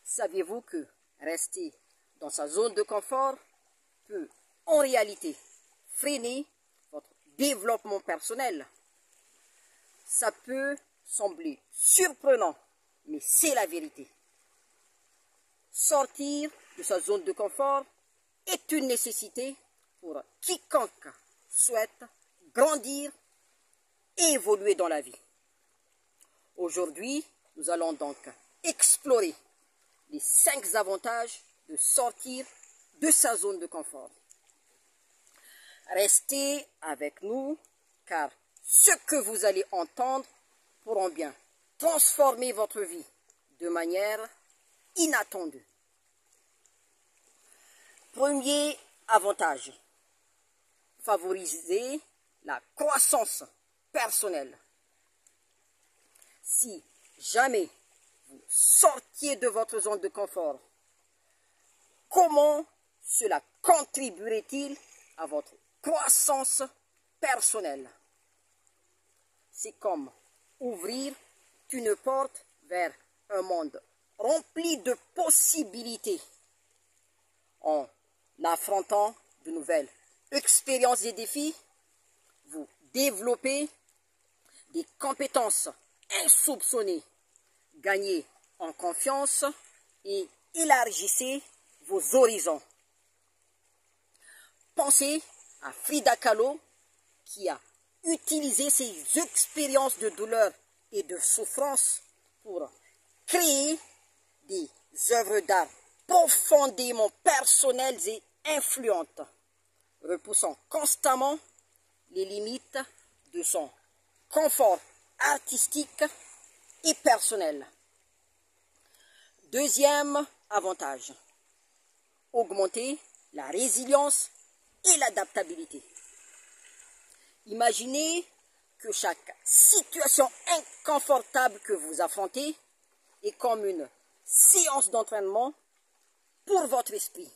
Saviez-vous que rester dans sa zone de confort peut en réalité freiner votre développement personnel? Ça peut sembler surprenant, mais c'est la vérité. Sortir de sa zone de confort est une nécessité pour quiconque souhaite grandir et évoluer dans la vie. Aujourd'hui, nous allons donc explorer les 5 avantages de sortir de sa zone de confort. Restez avec nous car ce que vous allez entendre pourront bien transformer votre vie de manière inattendue. Premier avantage, favoriser la croissance personnelle. Si jamais vous sortiez de votre zone de confort, comment cela contribuerait-il à votre croissance personnelle? C'est comme ouvrir une porte vers un monde rempli de possibilités. En affrontant de nouvelles expériences et défis, vous développez des compétences insoupçonnées, gagnez en confiance et élargissez vos horizons. Pensez à Frida Kahlo qui a utilisé ses expériences de douleur et de souffrance pour créer des œuvres d'art profondément personnelles et influentes, repoussant constamment les limites de son confort artistique et personnel. Deuxième avantage, augmenter la résilience et l'adaptabilité. Imaginez que chaque situation inconfortable que vous affrontez est comme une séance d'entraînement pour votre esprit.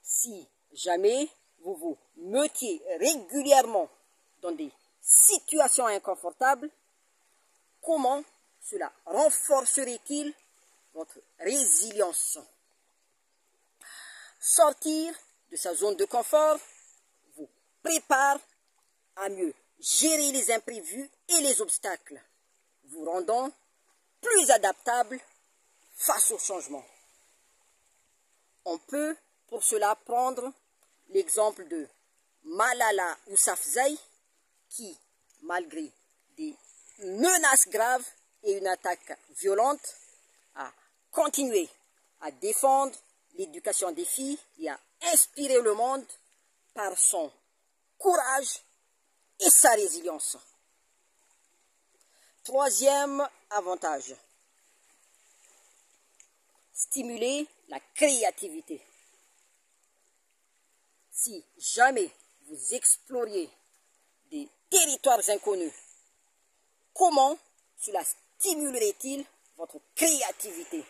Si jamais vous vous mettiez régulièrement dans des situations inconfortables, comment cela renforcerait-il votre résilience? Sortir de sa zone de confort vous prépare à mieux gérer les imprévus et les obstacles, vous rendant plus adaptable face au changement. On peut pour cela prendre l'exemple de Malala Yousafzai qui, malgré des menaces graves et une attaque violente, a continué à défendre l'éducation des filles et à inspirer le monde par son courage et sa résilience. Troisième avantage, stimuler la créativité. Si jamais vous exploriez des territoires inconnus, comment cela stimulerait-il votre créativité?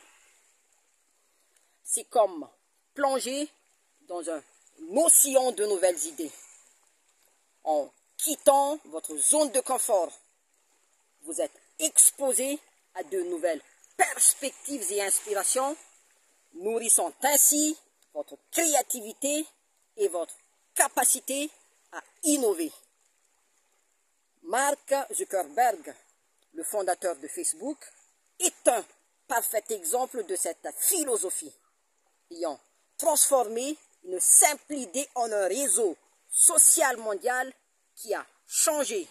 C'est comme plonger dans un océan de nouvelles idées. En quittant votre zone de confort, vous êtes exposé à de nouvelles perspectives et inspirations, nourrissant ainsi votre créativité et votre capacité à innover. Mark Zuckerberg, le fondateur de Facebook, est un parfait exemple de cette philosophie, ayant transformé une simple idée en un réseau social mondial qui a changé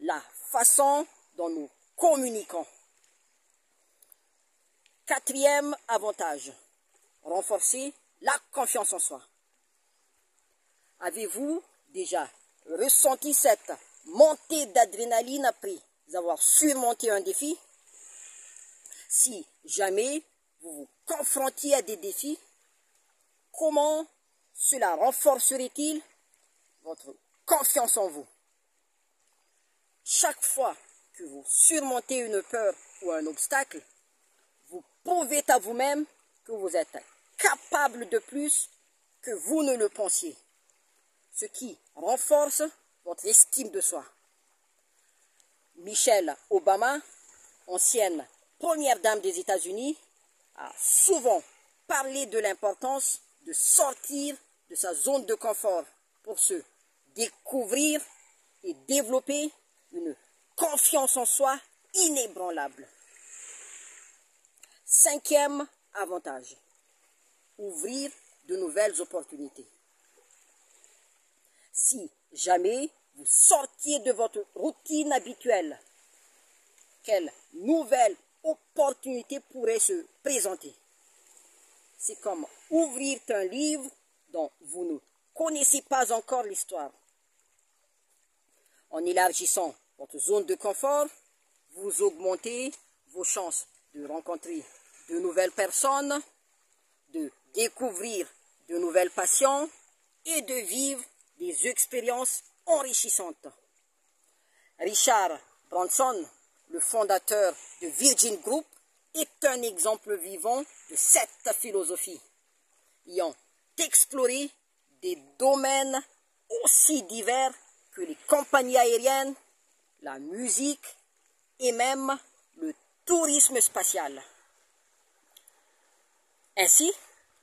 la façon dont nous communiquons. Quatrième avantage, renforcer la confiance en soi. Avez-vous déjà ressenti cette montée d'adrénaline après avoir surmonté un défi? Si jamais vous vous confrontiez à des défis, comment cela renforcerait-il votre confiance en vous? Chaque fois que vous surmontez une peur ou un obstacle, vous prouvez à vous-même que vous êtes capable de plus que vous ne le pensiez, ce qui renforce votre estime de soi. Michelle Obama, ancienne première dame des États-Unis, a souvent parlé de l'importance de sortir de sa zone de confort pour se découvrir et développer une confiance en soi inébranlable. 5e avantage, ouvrir de nouvelles opportunités. Si jamais vous sortiez de votre routine habituelle, quelle nouvelle opportunité pourrait se présenter? C'est comme ouvrir un livre dont vous ne connaissez pas encore l'histoire. En élargissant votre zone de confort, vous augmentez vos chances de rencontrer de nouvelles personnes, de découvrir de nouvelles passions et de vivre des expériences enrichissantes. Richard Branson, le fondateur de Virgin Group, est un exemple vivant de cette philosophie, ayant exploré des domaines aussi divers que les compagnies aériennes, la musique et même le tourisme spatial. Ainsi,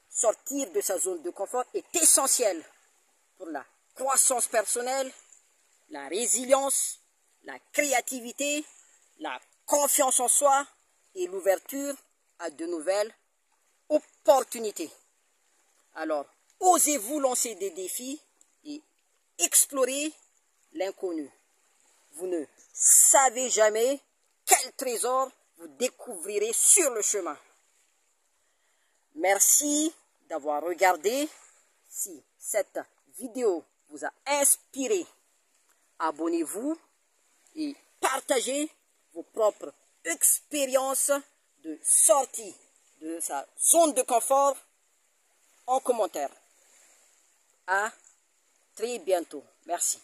sortir de sa zone de confort est essentiel pour la croissance personnelle, la résilience, la créativité, la confiance en soi et l'ouverture à de nouvelles opportunités. Alors, osez-vous lancer des défis et explorer l'inconnu. Vous ne savez jamais quel trésor vous découvrirez sur le chemin. Merci d'avoir regardé. Si cette vidéo vous a inspiré, abonnez-vous et partagez vos propres expériences de sortie de sa zone de confort en commentaire. À très bientôt. Merci.